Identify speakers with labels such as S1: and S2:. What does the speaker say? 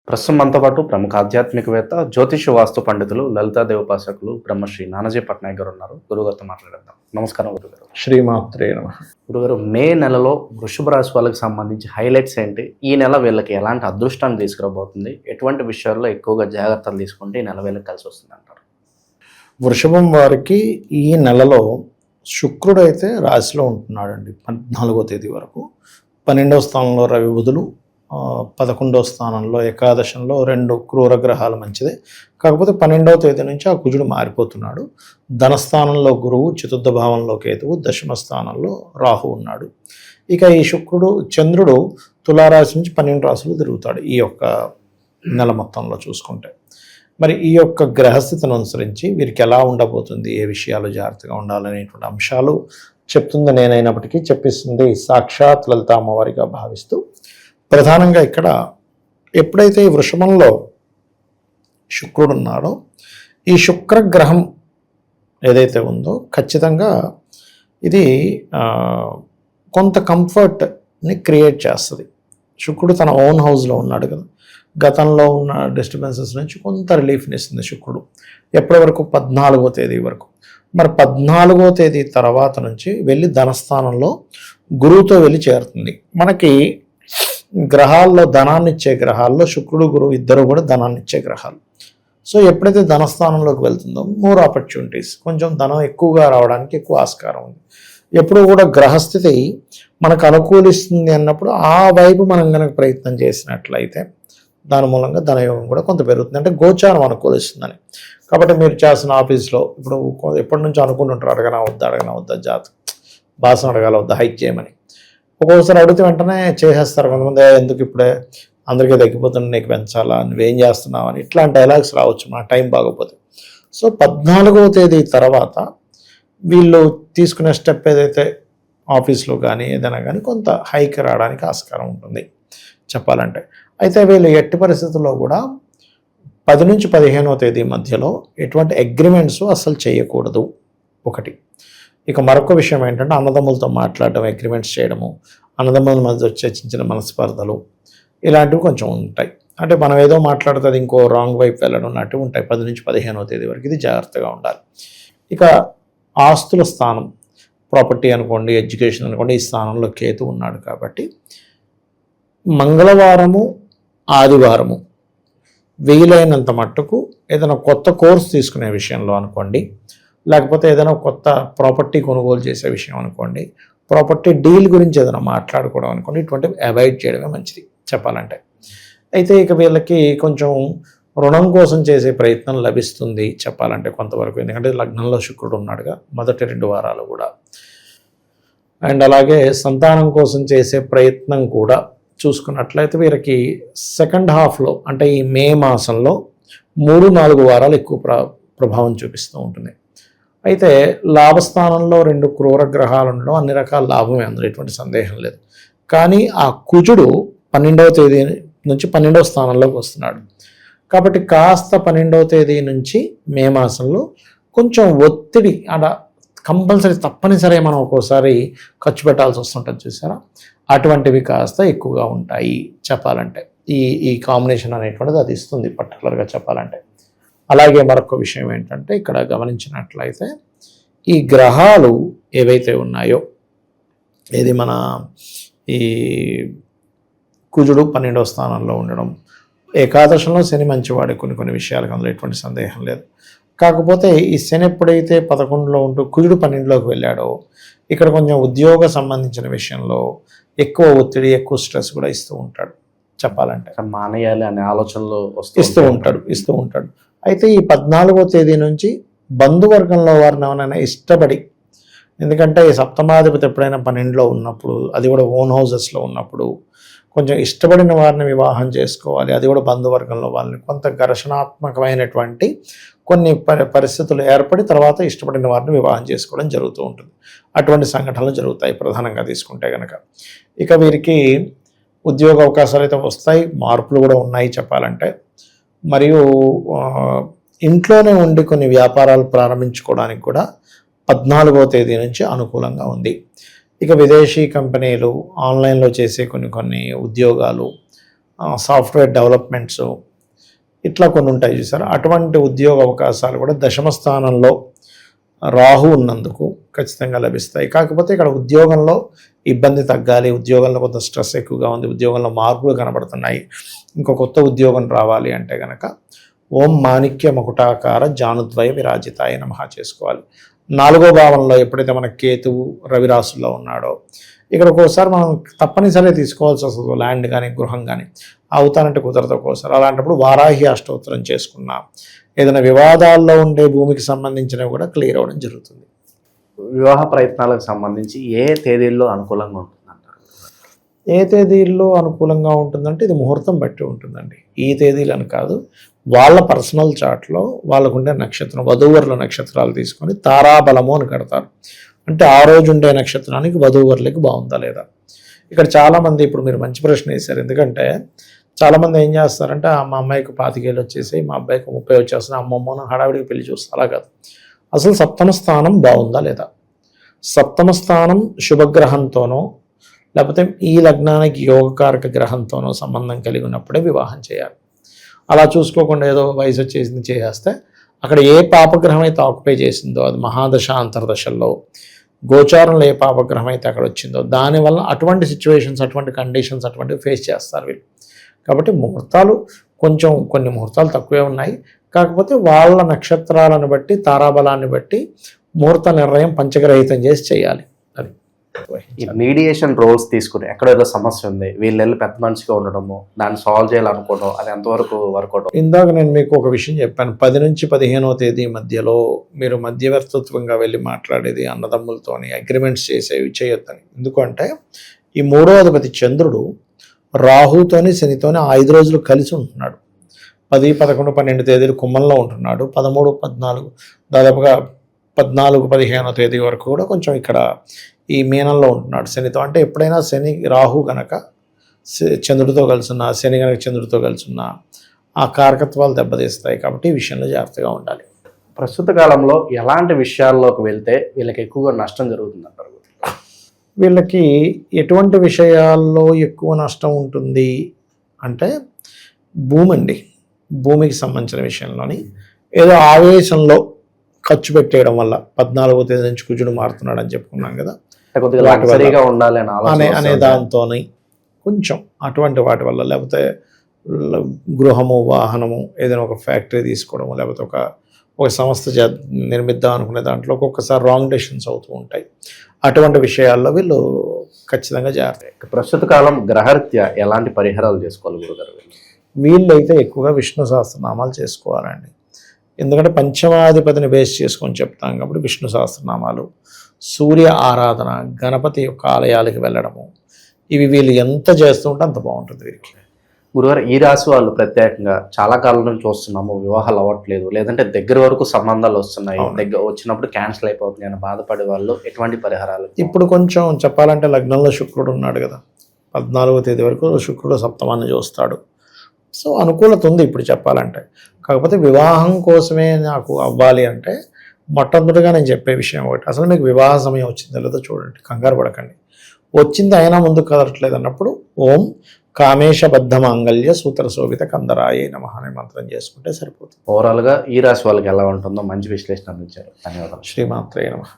S1: ప్రస్తుతం మనతో పాటు ప్రముఖ ఆధ్యాత్మికవేత్త, జ్యోతిష వాస్తు పండితులు, లలితాదేవి ఉపాసకులు బ్రహ్మశ్రీ నానాజీ పట్నాయక్ గారు ఉన్నారు. గురుగారితో మాట్లాడేద్దాం. నమస్కారం గురుగారు.
S2: శ్రీమాత్రే నమః.
S1: గురుగారు, మే నెలలో వృషభ రాశి వాళ్ళకి సంబంధించి హైలైట్స్ ఏంటి? ఈ నెల వీళ్ళకి ఎలాంటి అదృష్టాన్ని తీసుకురాబోతుంది? ఎటువంటి విషయాల్లో ఎక్కువగా జాగ్రత్తలు తీసుకుంటే ఈ నెల వీళ్ళకి కలిసి వస్తుంది అంటారు?
S2: వృషభం వారికి ఈ నెలలో శుక్రుడు అయితే రాశిలో ఉంటున్నాడండి 14వ తేదీ వరకు. 12వ స్థానంలో రవి బుధులు, 11వ స్థానంలో ఏకాదశంలో 2 క్రూర గ్రహాలు మంచిదే. కాకపోతే 12వ తేదీ నుంచి ఆ కుజుడు మారిపోతున్నాడు. ధనస్థానంలో గురువు, చతుర్థ భావంలో కేతువు, దశమ స్థానంలో రాహు ఉన్నాడు. ఇక ఈ శుక్రుడు, చంద్రుడు తులారాశి నుంచి 12 రాశులు తిరుగుతాడు ఈ యొక్క నెల మొత్తంలో చూసుకుంటే. మరి ఈ యొక్క గ్రహస్థితిని అనుసరించి వీరికి ఎలా ఉండబోతుంది, ఏ విషయాలు జాగ్రత్తగా ఉండాలనేటువంటి అంశాలు చెప్తుంది నేనైనప్పటికీ చెప్పిస్తుంది సాక్షాత్ లలిత అమ్మవారిగా భావిస్తూ, ప్రధానంగా ఇక్కడ ఎప్పుడైతే ఈ వృషభంలో శుక్రుడు ఉన్నాడో, ఈ శుక్రగ్రహం ఏదైతే ఉందో ఖచ్చితంగా ఇది కొంత కంఫర్ట్ని క్రియేట్ చేస్తుంది. శుక్రుడు తన ఓన్ హౌస్లో ఉన్నాడు కదా, గతంలో ఉన్న డిస్టర్బెన్సెస్ నుంచి కొంత రిలీఫ్ని ఇస్తుంది శుక్రుడు. ఎప్పటి వరకు? 14వ తేదీ వరకు. మరి 14వ తేదీ తర్వాత నుంచి వెళ్ళి ధనస్థానంలో గురువుతో వెళ్ళి చేరుతుంది. మనకి గ్రహాల్లో ధనాన్ని ఇచ్చే గ్రహాల్లో శుక్రుడు గురువు ఇద్దరు కూడా ధనాన్ని ఇచ్చే గ్రహాలు. సో ఎప్పుడైతే ధనస్థానంలోకి వెళ్తుందో మోర్ ఆపర్చునిటీస్, కొంచెం ధనం ఎక్కువగా రావడానికి ఎక్కువ ఆస్కారం ఉంది. ఎప్పుడు కూడా గ్రహస్థితి మనకు అనుకూలిస్తుంది అన్నప్పుడు ఆ వైపు మనం కనుక ప్రయత్నం చేసినట్లయితే దాని మూలంగా ధనయోగం కూడా కొంత పెరుగుతుంది. అంటే గోచారం అనుకూలిస్తుందని. కాబట్టి మీరు చేసిన ఆఫీస్లో ఇప్పుడు ఎప్పటి నుంచో అనుకుంటుంటారు, అడగనా వద్దా జాతకం, భాషను అడగాల వద్దా, హైక్ చేయమని. ఒక్కొక్కసారి అడిగితే వెంటనే చేసేస్తారు కొంతమంది. ఎందుకు ఇప్పుడే అందరికీ తగ్గిపోతుంది, నీకు పెంచాలా, నువ్వేం చేస్తున్నావు అని ఇట్లాంటి డైలాగ్స్ రావచ్చు మన టైం బాగోపోతే. సో 14వ తేదీ తర్వాత వీళ్ళు తీసుకునే స్టెప్ ఏదైతే ఆఫీస్లో కానీ ఏదైనా కానీ కొంత హైక్ రావడానికి ఆస్కారం ఉంటుంది చెప్పాలంటే. అయితే వీళ్ళు ఎట్టి పరిస్థితుల్లో కూడా 10 నుంచి 15వ తేదీ మధ్యలో ఎటువంటి అగ్రిమెంట్స్ అసలు చేయకూడదు ఒకటి. ఇక మరొక విషయం ఏంటంటే అన్నదమ్ములతో మాట్లాడడం, అగ్రిమెంట్స్ చేయడము, అన్నదమ్ముల మధ్య వచ్చే చిన్న మనస్పర్ధలు ఇలాంటివి కొంచెం ఉంటాయి. అంటే మనం ఏదో మాట్లాడుతుంది ఇంకో రాంగ్ వైపు వెళ్ళడం లాంటివి ఉంటాయి 10 నుంచి 15వ తేదీ వరకు. ఇది జాగ్రత్తగా ఉండాలి. ఇక ఆస్తుల స్థానం, ప్రాపర్టీ అనుకోండి, ఎడ్యుకేషన్ అనుకోండి, ఈ స్థానంలో కేతు ఉన్నాడు కాబట్టి మంగళవారము, ఆదివారము వీలైనంత మట్టుకు ఏదైనా కొత్త కోర్స్ తీసుకునే విషయంలో అనుకోండి, లేకపోతే ఏదైనా కొత్త ప్రాపర్టీ కొనుగోలు చేసే విషయం అనుకోండి, ప్రాపర్టీ డీల్ గురించి ఏదైనా మాట్లాడుకోవడం అనుకోండి, ఇటువంటివి అవాయిడ్ చేయడమే మంచిది చెప్పాలంటే. అయితే ఇక వీళ్ళకి కొంచెం రుణం కోసం చేసే ప్రయత్నం లభిస్తుంది చెప్పాలంటే కొంతవరకు. ఎందుకంటే లగ్నంలో శుక్రుడు ఉన్నాడుగా మొదటి 2 వారాలు కూడా. అండ్ అలాగే సంతానం కోసం చేసే ప్రయత్నం కూడా చూసుకున్నట్లయితే వీరికి సెకండ్ హాఫ్లో అంటే ఈ మే మాసంలో 3-4 వారాలు ఎక్కువ ప్రభావం చూపిస్తూ ఉంటుంది. అయితే లాభస్థానంలో 2 క్రూర గ్రహాలు ఉండడం అన్ని రకాల లాభమే, అందులో ఎటువంటి సందేహం లేదు. కానీ ఆ కుజుడు 12వ తేదీ నుంచి 12వ స్థానంలోకి వస్తున్నాడు కాబట్టి కాస్త 12వ తేదీ నుంచి మే మాసంలో కొంచెం ఒత్తిడి అలా కంపల్సరీ తప్పనిసరి మనం ఒక్కోసారి ఖర్చు పెట్టాల్సి వస్తుంటుంది చూసారా, అటువంటివి కాస్త ఎక్కువగా ఉంటాయి చెప్పాలంటే. ఈ కాంబినేషన్ అనేటువంటిది అది ఇస్తుంది పర్టికులర్గా చెప్పాలంటే. అలాగే మరొక విషయం ఏంటంటే ఇక్కడ గమనించినట్లయితే ఈ గ్రహాలు ఏవైతే ఉన్నాయో, ఇది మన ఈ కుజుడు 12వ స్థానంలో ఉండడం, ఏకాదశంలో శని మంచివాడే కొన్ని విషయాలకు, అందులో ఎటువంటి సందేహం లేదు. కాకపోతే ఈ శని ఎప్పుడైతే 11లో ఉంటూ కుజుడు 12లోకి వెళ్ళాడో ఇక్కడ కొంచెం ఉద్యోగ సంబంధించిన విషయంలో ఎక్కువ ఒత్తిడి, ఎక్కువ స్ట్రెస్ కూడా ఇస్తూ ఉంటాడు చెప్పాలంటే.
S1: మానేయాలి అనే ఆలోచనలు
S2: ఇస్తూ ఉంటాడు. అయితే ఈ 14వ తేదీ నుంచి బంధువర్గంలో వారిని ఎవరైనా ఇష్టపడి, ఎందుకంటే ఈ సప్తమాధిపతి ఎప్పుడైనా 12లో ఉన్నప్పుడు, అది కూడా ఓన్ హౌసెస్లో ఉన్నప్పుడు కొంచెం ఇష్టపడిన వారిని వివాహం చేసుకోవాలి, అది కూడా బంధువర్గంలో వాళ్ళని, కొంత ఘర్షణాత్మకమైనటువంటి కొన్ని పరిస్థితులు ఏర్పడి తర్వాత ఇష్టపడిన వారిని వివాహం చేసుకోవడం జరుగుతూ ఉంటుంది. అటువంటి సంఘటనలు జరుగుతాయి ప్రధానంగా తీసుకుంటే కనుక. ఇక వీరికి ఉద్యోగ అవకాశాలు అయితే వస్తాయి, మార్పులు కూడా ఉన్నాయి చెప్పాలంటే. మరియు ఇంట్లోనే ఉండి కొన్ని వ్యాపారాలు ప్రారంభించుకోవడానికి కూడా 14వ తేదీ నుంచి అనుకూలంగా ఉంది. ఇక విదేశీ కంపెనీలు, ఆన్లైన్లో చేసే కొన్ని ఉద్యోగాలు, సాఫ్ట్వేర్ డెవలప్మెంట్స్, ఇట్లా కొన్ని ఉంటాయి చూసారా, అటువంటి ఉద్యోగ అవకాశాలు కూడా దశమ స్థానంలో రాహు ఉన్నందుకు ఖచ్చితంగా లభిస్తాయి. కాకపోతే ఇక్కడ ఉద్యోగంలో ఇబ్బంది తగ్గాలి, ఉద్యోగంలో కొంత స్ట్రెస్ ఎక్కువగా ఉంది, ఉద్యోగంలో మార్పులు కనబడుతున్నాయి, ఇంకో కొత్త ఉద్యోగం రావాలి అంటే కనుక ఓం మాణిక్య మకుటాకార జానుద్వయ విరాజితాయ నమః చేసుకోవాలి. 4వ భావంలో ఎప్పుడైతే మన కేతువు రవి రాశుల్లో ఉన్నాడో ఇక్కడ ఒక్కోసారి మనం తప్పనిసరిగా తీసుకోవాల్సి వస్తుంది, ల్యాండ్ కానీ గృహం కానీ అవుతానంటే కుదరదు ఒక్కోసారి. అలాంటప్పుడు వారాహి అష్టోత్తరం చేసుకున్నా ఏదైనా వివాదాల్లో ఉండే భూమికి సంబంధించినవి కూడా క్లియర్ అవ్వడం జరుగుతుంది.
S1: వివాహ ప్రయత్నాలకు సంబంధించి ఏ తేదీల్లో అనుకూలంగా ఉంటుందంటారు?
S2: ఏ తేదీల్లో అనుకూలంగా ఉంటుందంటే ఇది ముహూర్తం బట్టి ఉంటుందండి. ఈ తేదీలని కాదు, వాళ్ళ పర్సనల్ చార్ట్లో వాళ్ళకుండే నక్షత్రం, వధూవరుల నక్షత్రాలు తీసుకొని తారాబలము అని కడతారు. అంటే ఆ రోజు ఉండే నక్షత్రానికి వధూవరులకి బాగుందా లేదా. ఇక్కడ చాలామంది, ఇప్పుడు మీరు మంచి ప్రశ్న వేశారు, ఎందుకంటే చాలామంది ఏం చేస్తారంటే మా అమ్మాయికి 25 ఏళ్ళు వచ్చేసి, మా అబ్బాయికి 30 వచ్చేస్తున్నాయి, అమ్మమ్మను హడావిడికి పెళ్లి చూస్తారు. అలా కాదు, అసలు సప్తమ స్థానం బాగుందా లేదా, సప్తమ స్థానం శుభగ్రహంతోనో లేకపోతే ఈ లగ్నానికి యోగకారక గ్రహంతోనో సంబంధం కలిగి ఉన్నప్పుడే వివాహం చేయాలి. అలా చూసుకోకుండా ఏదో వయసు వచ్చేసింది చేసేస్తే అక్కడ ఏ పాపగ్రహం అయితే ఆక్యుపై చేసిందో అది మహాదశ అంతర్దశల్లో, గోచారంలో ఏ పాపగ్రహం అయితే అక్కడ వచ్చిందో దానివల్ల అటువంటి సిచ్యువేషన్స్, అటువంటి కండిషన్స్ అటువంటివి ఫేస్ చేస్తారు వీళ్ళు. కాబట్టి ముహూర్తాలు కొన్ని ముహూర్తాలు తక్కువే ఉన్నాయి, కాకపోతే వాళ్ళ నక్షత్రాలను బట్టి తారాబలాన్ని బట్టి ముహూర్త నిర్ణయం పంచగ్రహితం చేసి చేయాలి. అది
S1: ఈ మీడియేషన్ రోల్స్ తీసుకుని ఎక్కడ ఏదో సమస్య ఉంది, వీళ్ళు పెద్ద మనిషిగా ఉండడము, దాన్ని సాల్వ్ చేయాలనుకోవడం, అది ఎంతవరకు వర్కౌట్?
S2: ఇందాక నేను మీకు ఒక విషయం చెప్పాను, 10 నుంచి 15వ తేదీ మధ్యలో మీరు మధ్యవర్తిత్వంగా వెళ్ళి మాట్లాడేది, అన్నదమ్ములతోని అగ్రిమెంట్స్ చేసేవి చేయొద్దని. ఎందుకంటే ఈ 3వ అధిపతి చంద్రుడు రాహుతోని శనితోని 5 రోజులు కలిసి ఉంటున్నాడు. 10, 11, 12 తేదీలు కుంభంలో ఉంటున్నాడు. 13, 14 దాదాపుగా 14, 15వ తేదీ వరకు కూడా కొంచెం ఇక్కడ ఈ మీనంలో ఉంటున్నాడు శనితో. అంటే ఎప్పుడైనా శని రాహు గనక చంద్రుడితో కలిసిన్నా, శని గనక చంద్రుడితో కలిసిన్నా ఆ కారకత్వాలు దెబ్బతీస్తాయి. కాబట్టి ఈ విషయంలో జాగ్రత్తగా ఉండాలి.
S1: ప్రస్తుత కాలంలో ఎలాంటి విషయాల్లోకి వెళ్తే వీళ్ళకి ఎక్కువగా నష్టం జరుగుతుంది అంటారు?
S2: వీళ్ళకి ఎటువంటి విషయాల్లో ఎక్కువ నష్టం ఉంటుంది అంటే భూమి అండి. భూమికి సంబంధించిన విషయంలోని ఏదో ఆవేశంలో ఖర్చు పెట్టేయడం వల్ల 14వ తేదీ నుంచి కుజుడు మారుతున్నాడు అని చెప్పుకున్నాం కదా,
S1: ఉండాలి
S2: అనే దాంతోని కొంచెం అటువంటి వాటి వల్ల, లేకపోతే గృహము, వాహనము, ఏదైనా ఒక ఫ్యాక్టరీ తీసుకోవడము, లేకపోతే ఒక సంస్థ నిర్మిద్దాం అనుకునే దాంట్లో ఒక్కొక్కసారి రాంగ్ డెసిషన్స్ అవుతూ ఉంటాయి. అటువంటి విషయాల్లో వీళ్ళు ఖచ్చితంగా జాగ్రత్త.
S1: ప్రస్తుత కాలం గ్రహరీత్యా ఎలాంటి పరిహారాలు చేసుకోవాలి గురుగారు?
S2: వీళ్ళైతే ఎక్కువగా విష్ణు సహస్రనామాలు చేసుకోవాలండి. ఎందుకంటే పంచమాధిపతిని బేస్ చేసుకొని చెప్తాం కాబట్టి విష్ణు సహస్రనామాలు, సూర్య ఆరాధన, గణపతి యొక్క ఆలయాలకు వెళ్ళడము, ఇవి వీళ్ళు ఎంత చేస్తూ ఉంటే అంత బాగుంటుంది వీరికి.
S1: గురుగారు, ఈ రాశి వాళ్ళు ప్రత్యేకంగా చాలా కాలం నుంచి చూస్తున్నాము, వివాహాలు అవ్వట్లేదు, లేదంటే దగ్గర వరకు సంబంధాలు వస్తున్నాయి, దగ్గర వచ్చినప్పుడు క్యాన్సిల్ అయిపోతుంది అని బాధపడే వాళ్ళు ఎటువంటి పరిహారాలు?
S2: ఇప్పుడు కొంచెం చెప్పాలంటే లగ్నంలో శుక్రుడు ఉన్నాడు కదా, 14వ తేదీ వరకు శుక్రుడు సప్తమాన్ని చూస్తాడు. సో అనుకూలత ఉంది ఇప్పుడు చెప్పాలంటే. కాకపోతే వివాహం కోసమే నాకు అవ్వాలి అంటే మొట్టమొదటిగా నేను చెప్పే విషయం ఒకటి, అసలు మీకు వివాహ సమయం వచ్చిందో లేదో చూడండి, కంగారు పడకండి. వచ్చింది అయినా ముందుకు కదలట్లేదు అన్నప్పుడు ఓం కామేశబద్ధ మాంగళ్య సూత్ర శోభిత కందరాయ నమః అనే మంత్రం చేసుకుంటే సరిపోతుంది.
S1: ఓవరాల్గా ఈ రాశి వాళ్ళకి ఎలా ఉంటుందో మంచి విశ్లేషణ అందించారు. ధన్యవాదాలు.
S2: శ్రీమాత్రేయ నమః.